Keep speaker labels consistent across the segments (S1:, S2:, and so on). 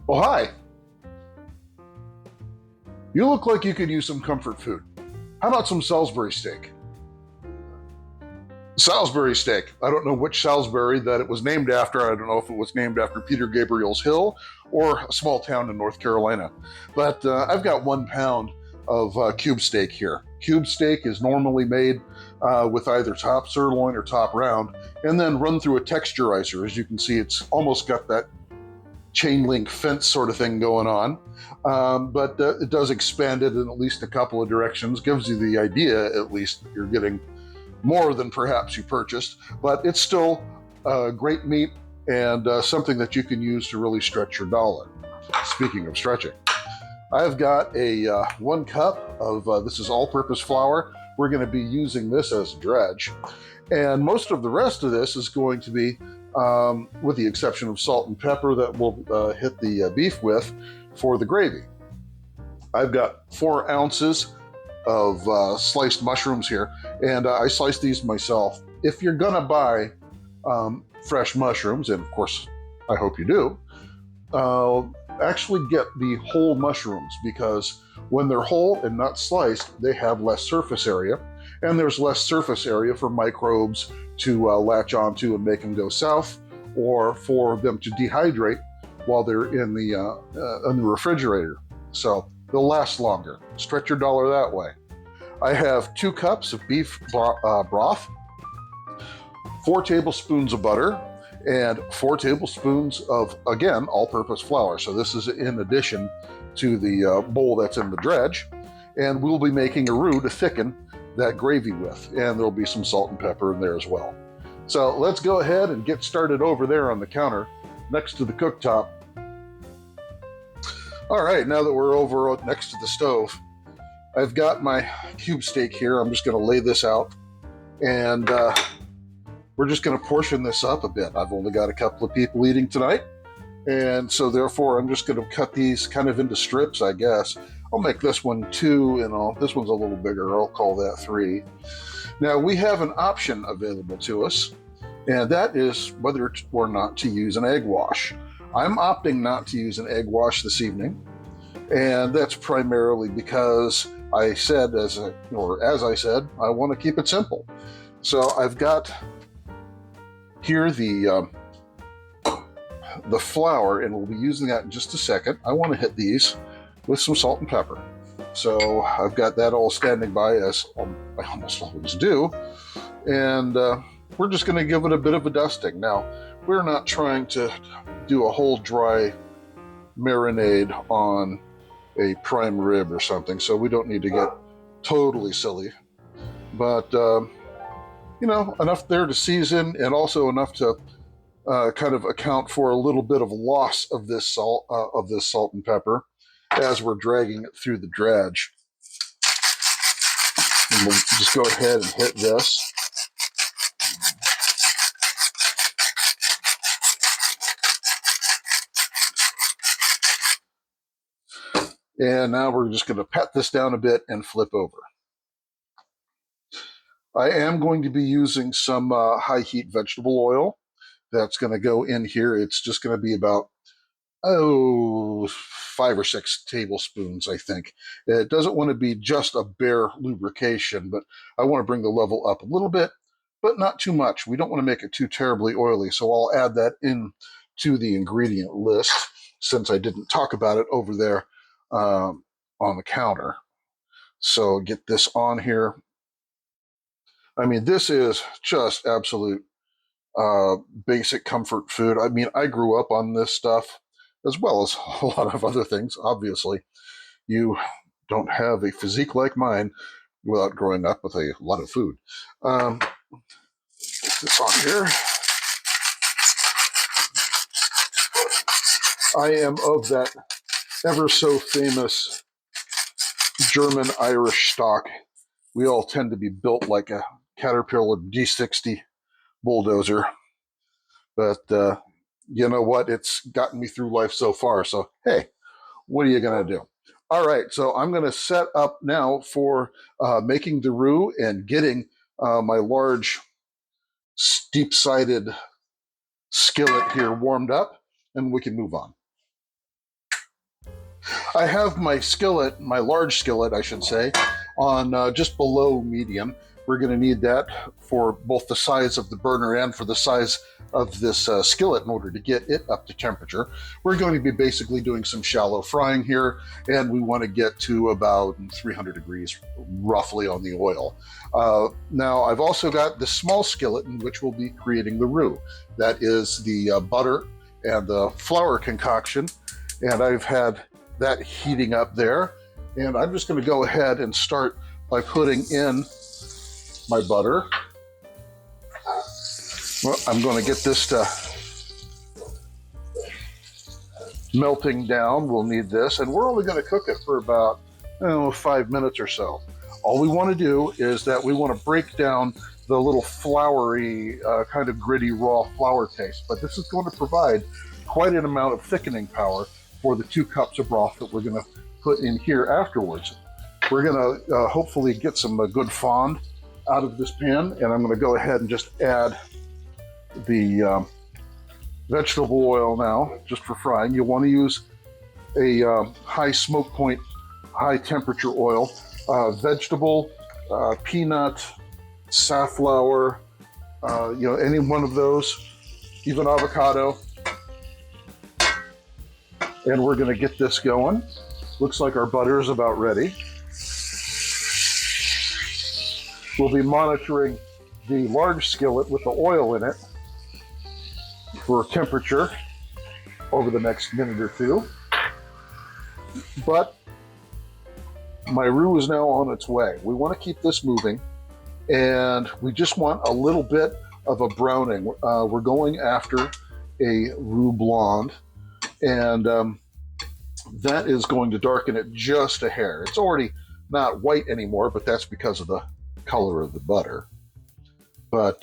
S1: Oh, hi. You look like you could use some comfort food. How about some Salisbury steak? Salisbury steak. I don't know which Salisbury that it was named after. I don't know if it was named after Peter Gabriel's Hill or a small town in North Carolina. But I've got 1 pound of cube steak here. Cube steak is normally made with either top sirloin or top round and then run through a texturizer. As you can see, it's almost got that chain link fence sort of thing going on. But it does expand it in at least a couple of directions, gives you the idea, at least, that you're getting more than perhaps you purchased, but it's still great meat and something that you can use to really stretch your dollar. Speaking of stretching, I've got a 1 cup of this is all-purpose flour. We're going to be using this as a dredge, and most of the rest of this is going to be, with the exception of salt and pepper, that we'll hit the beef with for the gravy. I've got 4 ounces of sliced mushrooms here, and I slice these myself. If you're gonna buy fresh mushrooms, and of course I hope you do, actually get the whole mushrooms, because when they're whole and not sliced, they have less surface area, and there's less surface area for microbes to latch onto and make them go south, or for them to dehydrate while they're in the refrigerator. So they'll last longer. Stretch your dollar that way. I have 2 cups of beef broth, 4 tablespoons of butter, and 4 tablespoons of, again, all-purpose flour. So this is in addition to the bowl that's in the dredge. And we'll be making a roux to thicken that gravy with. And there'll be some salt and pepper in there as well. So let's go ahead and get started over there on the counter next to the cooktop. All right, now that we're over next to the stove, I've got my cube steak here. I'm just going to lay this out, and we're just going to portion this up a bit. I've only got a couple of people eating tonight, and so therefore I'm just going to cut these kind of into strips, I guess. I'll make this one 2, and this one's a little bigger. I'll call that 3. Now, we have an option available to us, and that is whether or not to use an egg wash. I'm opting not to use an egg wash this evening, and that's primarily because I said, as I said, I want to keep it simple. So I've got here the flour, and we'll be using that in just a second. I want to hit these with some salt and pepper. So I've got that all standing by, as I almost always do, and we're just going to give it a bit of a dusting. Now, we're not trying to do a whole dry marinade on a prime rib or something, so we don't need to get totally silly. But, enough there to season, and also enough to kind of account for a little bit of loss of this salt and pepper as we're dragging it through the dredge. And we'll just go ahead and hit this. And now we're just going to pat this down a bit and flip over. I am going to be using some high heat vegetable oil that's going to go in here. It's just going to be about 5 or 6 tablespoons, I think. It doesn't want to be just a bare lubrication, but I want to bring the level up a little bit, but not too much. We don't want to make it too terribly oily, so I'll add that in to the ingredient list, since I didn't talk about it over there on the counter. So get this on here. I mean, this is just absolute basic comfort food. I mean, I grew up on this stuff, as well as a lot of other things. Obviously, you don't have a physique like mine without growing up with a lot of food. Get this on here. I am of that ever so famous German Irish stock. We all tend to be built like a Caterpillar D60 bulldozer. But you know what? It's gotten me through life so far. So, hey, what are you going to do? All right, so I'm going to set up now for making the roux and getting my large steep-sided skillet here warmed up, and we can move on. I have my skillet, my large skillet, I should say, on just below medium. We're going to need that for both the size of the burner and for the size of this skillet in order to get it up to temperature. We're going to be basically doing some shallow frying here, and we want to get to about 300 degrees roughly on the oil. Now, I've also got the small skillet in which we'll be creating the roux. That is the butter and the flour concoction, and I've had that heating up there. And I'm just going to go ahead and start by putting in my butter. Well, I'm going to get this to melting down. We'll need this, and we're only going to cook it for about 5 minutes or so. All we want to do is that we want to break down the little floury, kind of gritty, raw flour taste. But this is going to provide quite an amount of thickening power for the 2 cups of broth that we're going to put in here afterwards. We're going to hopefully get some good fond out of this pan, and I'm going to go ahead and just add the vegetable oil now, just for frying. You want to use a high smoke point, high temperature oil. Vegetable, peanut, safflower, any one of those, even avocado. And we're going to get this going. Looks like our butter is about ready. We'll be monitoring the large skillet with the oil in it for temperature over the next minute or two. But my roux is now on its way. We want to keep this moving, and we just want a little bit of a browning. We're going after a roux blonde, and that is going to darken it just a hair. It's already not white anymore, but that's because of the color of the butter. But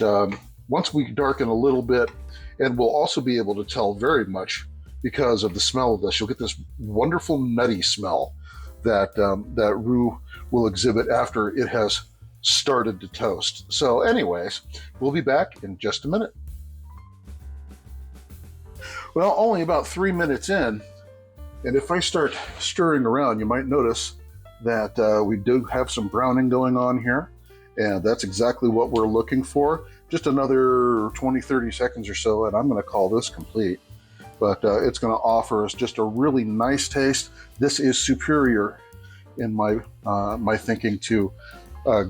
S1: once we darken a little bit, and we'll also be able to tell very much because of the smell of this, you'll get this wonderful nutty smell that that roux will exhibit after it has started to toast. So anyways, we'll be back in just a minute. Well, only about 3 minutes in, and if I start stirring around, you might notice that we do have some browning going on here, and that's exactly what we're looking for. Just another 20-30 seconds or so, and I'm going to call this complete. But it's going to offer us just a really nice taste. This is superior, in my thinking, to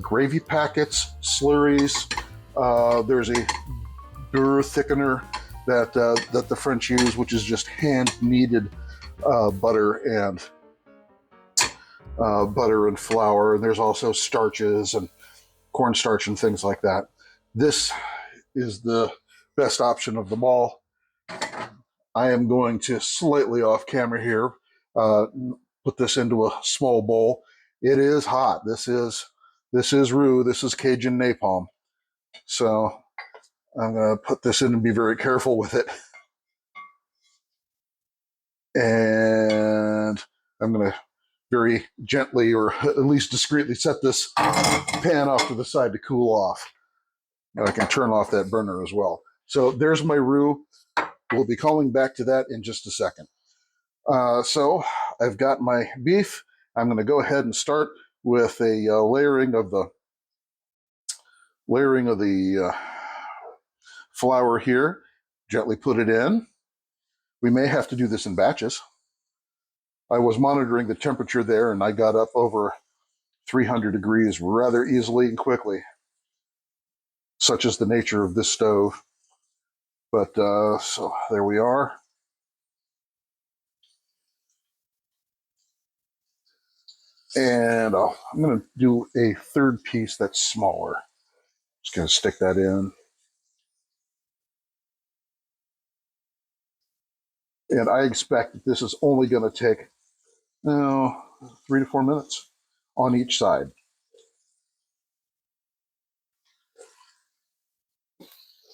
S1: gravy packets, slurries. There's a beurre thickener that the French use, which is just hand-kneaded butter and flour. And there's also starches and cornstarch and things like that. This is the best option of them all. I am going to slightly off camera here, put this into a small bowl. It is hot. This is roux. This is Cajun napalm. So I'm going to put this in and be very careful with it. And I'm going to very gently, or at least discreetly, set this pan off to the side to cool off. And I can turn off that burner as well. So there's my roux. We'll be calling back to that in just a second. So I've got my beef. I'm going to go ahead and start with a layering of the flour here. Gently put it in. We may have to do this in batches. I was monitoring the temperature there, and I got up over 300 degrees rather easily and quickly. Such is the nature of this stove. But so there we are. And I'm going to do a third piece that's smaller. Just going to stick that in. And I expect that this is only going to take 3 to 4 minutes on each side.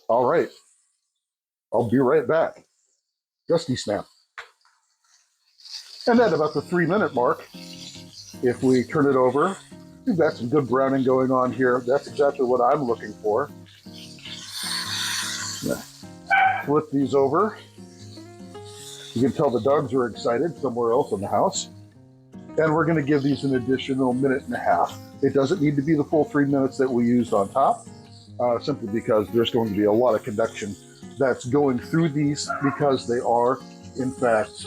S1: All right. I'll be right back. Dusty snap. And at about the 3-minute mark, if we turn it over, we've got some good browning going on here. That's exactly what I'm looking for. Flip these over. You can tell the dogs are excited somewhere else in the house. And we're going to give these an additional 1.5 minutes. It doesn't need to be the full 3 minutes that we used on top, simply because there's going to be a lot of conduction that's going through these because they are, in fact,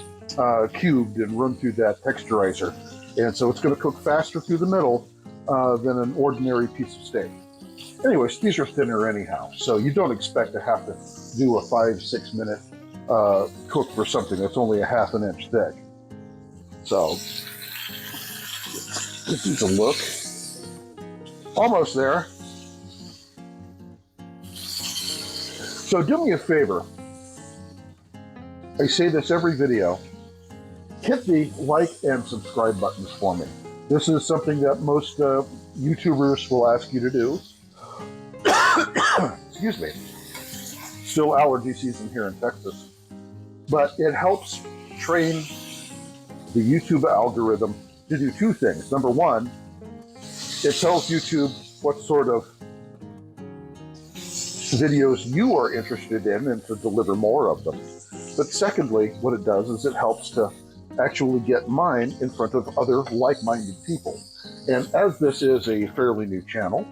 S1: cubed and run through that texturizer. And so it's going to cook faster through the middle than an ordinary piece of steak. Anyways, these are thinner anyhow, so you don't expect to have to do a 5-6 minute cook for something that's only a 1/2 inch thick. So, give these a look. Almost there. So do me a favor. I say this every video. Hit the like and subscribe buttons for me. This is something that most YouTubers will ask you to do. Excuse me. Still allergy season here in Texas. But it helps train the YouTube algorithm to do 2 things. Number one, it tells YouTube what sort of videos you are interested in and to deliver more of them. But secondly, what it does is it helps to actually get mine in front of other like-minded people. And as this is a fairly new channel,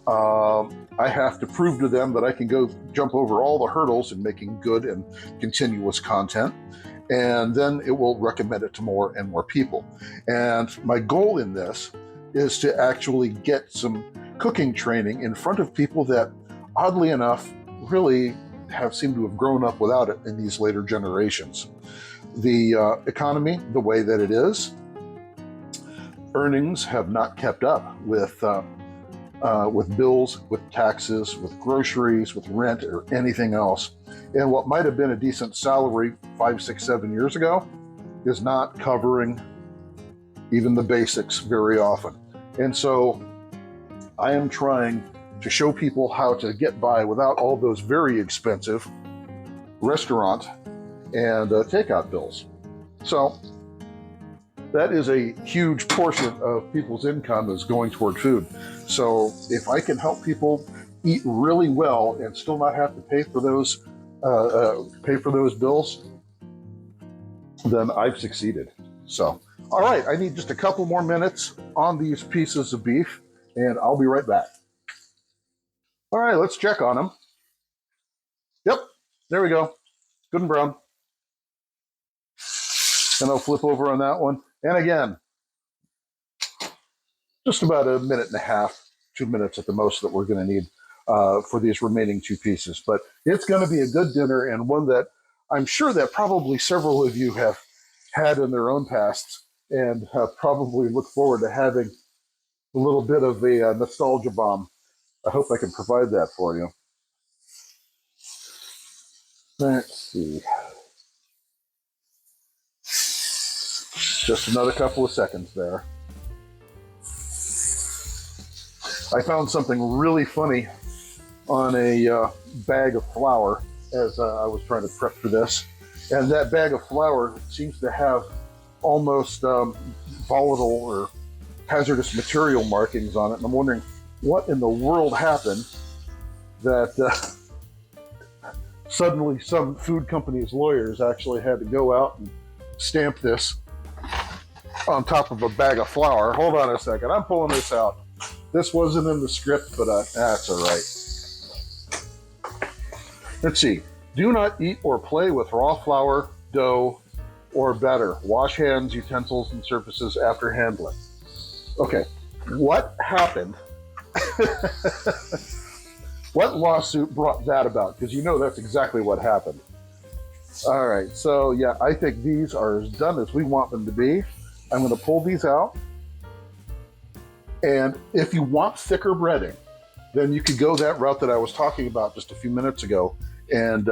S1: I have to prove to them that I can go jump over all the hurdles in making good and continuous content. And then it will recommend it to more and more people. And my goal in this is to actually get some cooking training in front of people that, oddly enough, really have seemed to have grown up without it in these later generations. The economy, the way that it is, earnings have not kept up with bills, with taxes, with groceries, with rent, or anything else. And what might have been a decent salary 5, 6, 7 years ago is not covering even the basics very often. And so I am trying to show people how to get by without all those very expensive restaurant and takeout bills. So that is a huge portion of people's income is going toward food. So if I can help people eat really well and still not have to pay for those bills, then I've succeeded. So, all right, I need just a couple more minutes on these pieces of beef, and I'll be right back. All right, let's check on them. Yep, there we go. Good and brown. And I'll flip over on that one. And again, just about 1.5 minutes, 2 minutes at the most that we're going to need for these remaining 2 pieces. But it's going to be a good dinner, and one that I'm sure that probably several of you have had in their own pasts and probably look forward to having a little bit of a nostalgia bomb. I hope I can provide that for you. Let's see. Just another couple of seconds there. I found something really funny on a bag of flour as I was trying to prep for this. And that bag of flour seems to have almost volatile or hazardous material markings on it. And I'm wondering what in the world happened that suddenly some food company's lawyers actually had to go out and stamp this on top of a bag of flour. Hold on a second, I'm pulling this out. This wasn't in the script, but that's all right. Let's see. Do not eat or play with raw flour, dough, or batter. Wash hands, utensils, and surfaces after handling. Okay, what happened? What lawsuit brought that about? Because you know that's exactly what happened. All right, so yeah, I think these are as done as we want them to be. I'm going to pull these out. And if you want thicker breading, then you could go that route that I was talking about just a few minutes ago and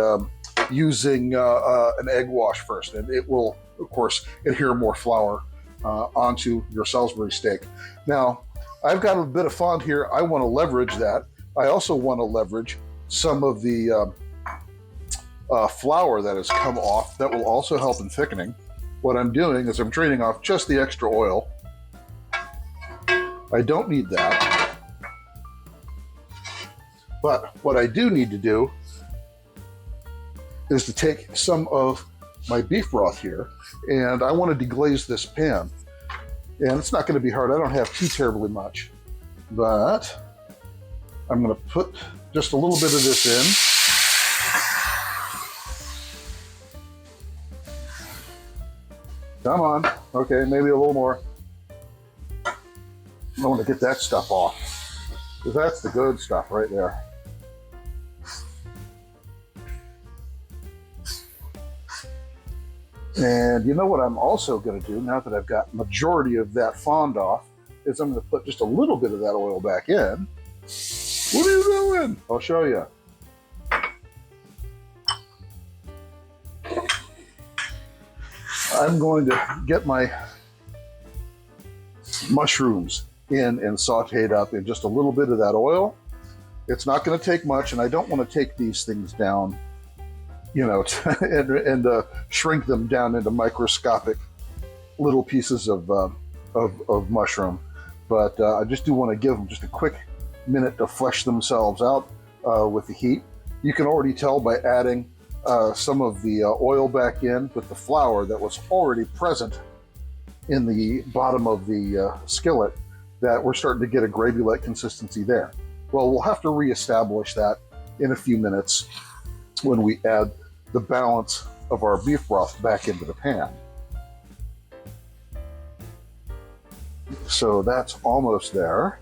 S1: using an egg wash first. And it will, of course, adhere more flour onto your Salisbury steak. Now, I've got a bit of fond here. I want to leverage that. I also want to leverage some of the flour that has come off. That will also help in thickening. What I'm doing is I'm draining off just the extra oil. I don't need that. But what I do need to do is to take some of my beef broth here, and I want to deglaze this pan. And it's not going to be hard. I don't have too terribly much, but I'm going to put just a little bit of this in. Come on. Okay, maybe a little more. I want to get that stuff off, because that's the good stuff right there. And you know what I'm also going to do, now that I've got majority of that fond off, is I'm going to put just a little bit of that oil back in. What are you doing? I'll show you. I'm going to get my mushrooms in and sauteed up in just a little bit of that oil. It's not going to take much, and I don't want to take these things down, you know, and shrink them down into microscopic little pieces of mushroom. But I just do want to give them just a quick minute to flesh themselves out with the heat. You can already tell by adding some of the oil back in with the flour that was already present in the bottom of the skillet that we're starting to get a gravy-like consistency there. Well, we'll have to reestablish that in a few minutes when we add the balance of our beef broth back into the pan. So that's almost there.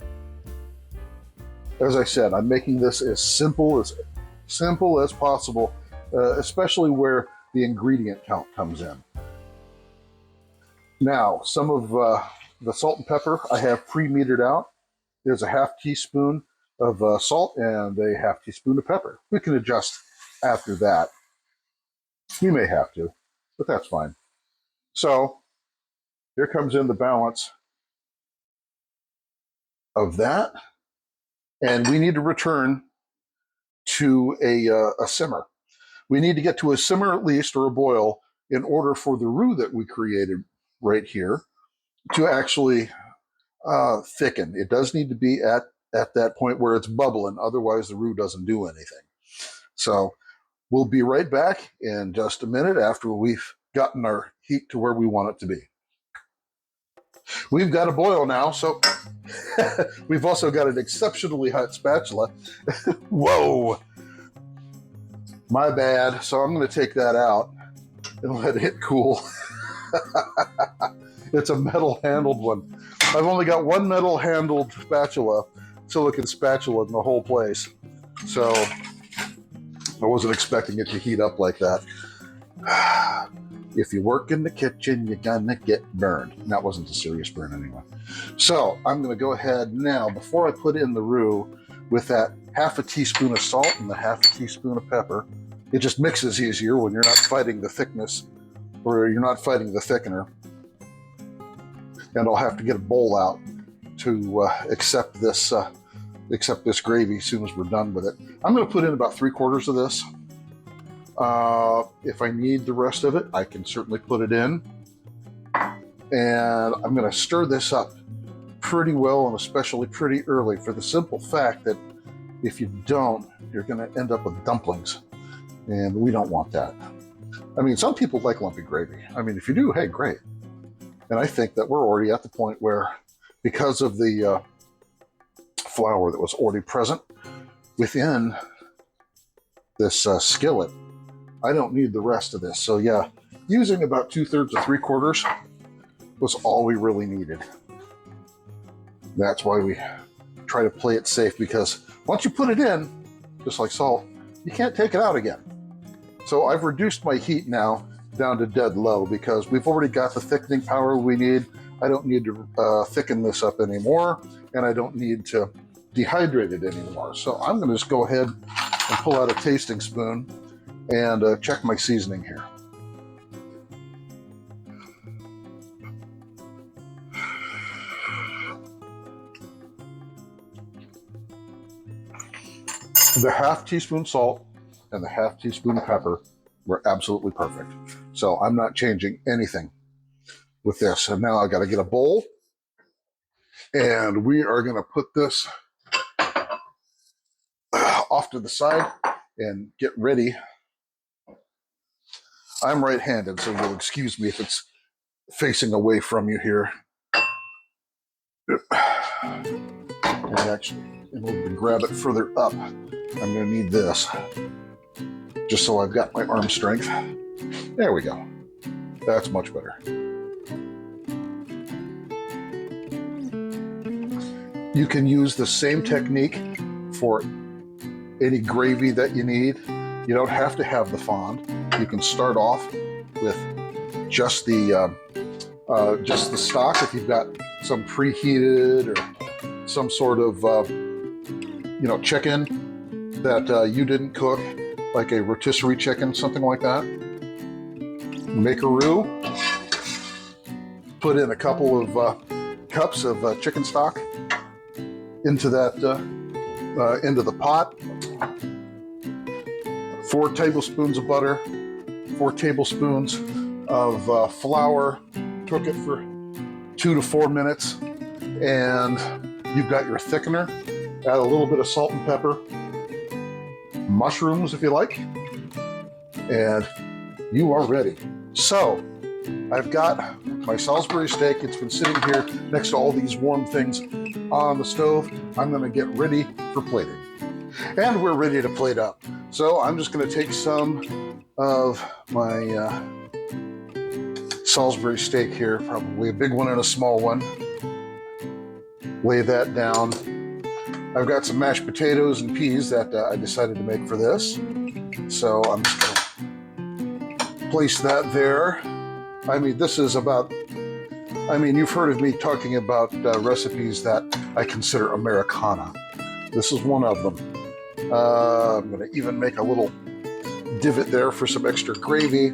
S1: As I said, I'm making this as simple as possible, especially where the ingredient count comes in. Now, some of the salt and pepper I have pre-metered out. There's a ½ teaspoon of salt and a ½ teaspoon of pepper. We can adjust after that. We may have to, but that's fine. So here comes in the balance of that. And we need to return to a simmer. We need to get to a simmer at least, or a boil, in order for the roux that we created right here to actually thicken. It does need to be at that point where it's bubbling, otherwise the roux doesn't do anything. So we'll be right back in just a minute after we've gotten our heat to where we want it to be. We've got a boil now, so we've also got an exceptionally hot spatula. Whoa! My bad. So I'm going to take that out and let it cool. It's a metal-handled one. I've only got one metal-handled spatula, silicon spatula in the whole place. So I wasn't expecting it to heat up like that. If you work in the kitchen, you're gonna get burned. And that wasn't a serious burn anyway. So I'm gonna go ahead now, before I put in the roux, with that ½ teaspoon of salt and the ½ teaspoon of pepper. It just mixes easier when you're not fighting the thickness, or you're not fighting the thickener. And I'll have to get a bowl out to accept this gravy as soon as we're done with it. I'm gonna put in about 3/4 of this. If I need the rest of it, I can certainly put it in. And I'm going to stir this up pretty well, and especially pretty early, for the simple fact that if you don't, you're going to end up with dumplings. And we don't want that. I mean, some people like lumpy gravy. I mean, if you do, hey, great. And I think that we're already at the point where, because of the flour that was already present within this skillet, I don't need the rest of this. So yeah, using about 2/3 to 3/4 was all we really needed. That's why we try to play it safe, because once you put it in, just like salt, you can't take it out again. So I've reduced my heat now down to dead low, because we've already got the thickening power we need. I don't need to thicken this up anymore, and I don't need to dehydrate it anymore. So I'm going to just go ahead and pull out a tasting spoon and check my seasoning here. The ½ teaspoon salt and the ½ teaspoon pepper were absolutely perfect. So I'm not changing anything with this. And now I got to get a bowl, and we are going to put this off to the side and get ready I'm right-handed, so you'll excuse me if it's facing away from you here. And actually, in order to grab it further up, I'm going to need this, just so I've got my arm strength. There we go. That's much better. You can use the same technique for any gravy that you need. You don't have to have the fond. You can start off with just the stock if you've got some preheated or some sort of chicken that you didn't cook, like a rotisserie chicken, something like that. Make a roux. Put in a couple of cups of chicken stock into that into the pot. 4 tablespoons of butter, 4 tablespoons of flour. Cook it for 2 to 4 minutes, and you've got your thickener. Add a little bit of salt and pepper, mushrooms if you like, and you are ready. So I've got my Salisbury steak. It's been sitting here next to all these warm things on the stove. I'm going to get ready for plating. And we're ready to plate up. So I'm just going to take some of my Salisbury steak here, probably a big one and a small one. Lay that down. I've got some mashed potatoes and peas that I decided to make for this. So I'm just going to place that there. I mean, this is about, you've heard of me talking about recipes that I consider Americana. This is one of them. I'm going to even make a little divot there for some extra gravy.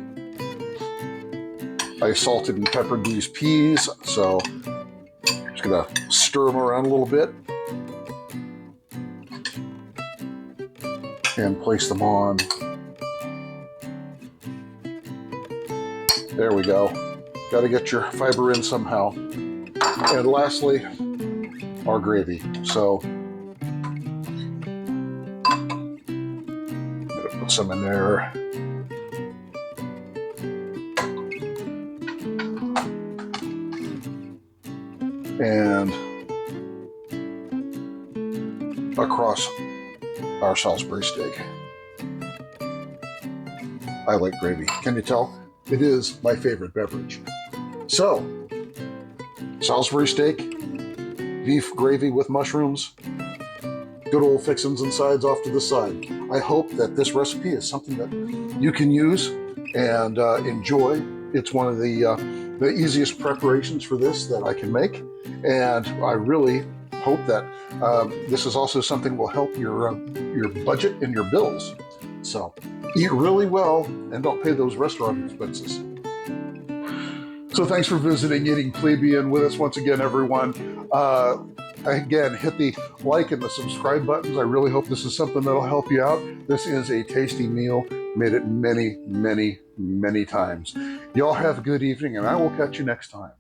S1: I salted and peppered these peas, so I'm just going to stir them around a little bit and place them on. There we go. Got to get your fiber in somehow. And lastly, our gravy. So I'm going to put some in there. And across our Salisbury steak. I like gravy. Can you tell? It is my favorite beverage. So, Salisbury steak, beef gravy with mushrooms, good old fixins and sides off to the side. I hope that this recipe is something that you can use and enjoy. It's one of the easiest preparations for this that I can make, and I really hope that this is also something that will help your budget and your bills. So eat really well and don't pay those restaurant expenses. So thanks for visiting Eating Plebian with us once again, everyone. Again, hit the like and the subscribe buttons. I really hope this is something that'll help you out. This is a tasty meal. Made it many, many, many times. Y'all have a good evening, and I will catch you next time.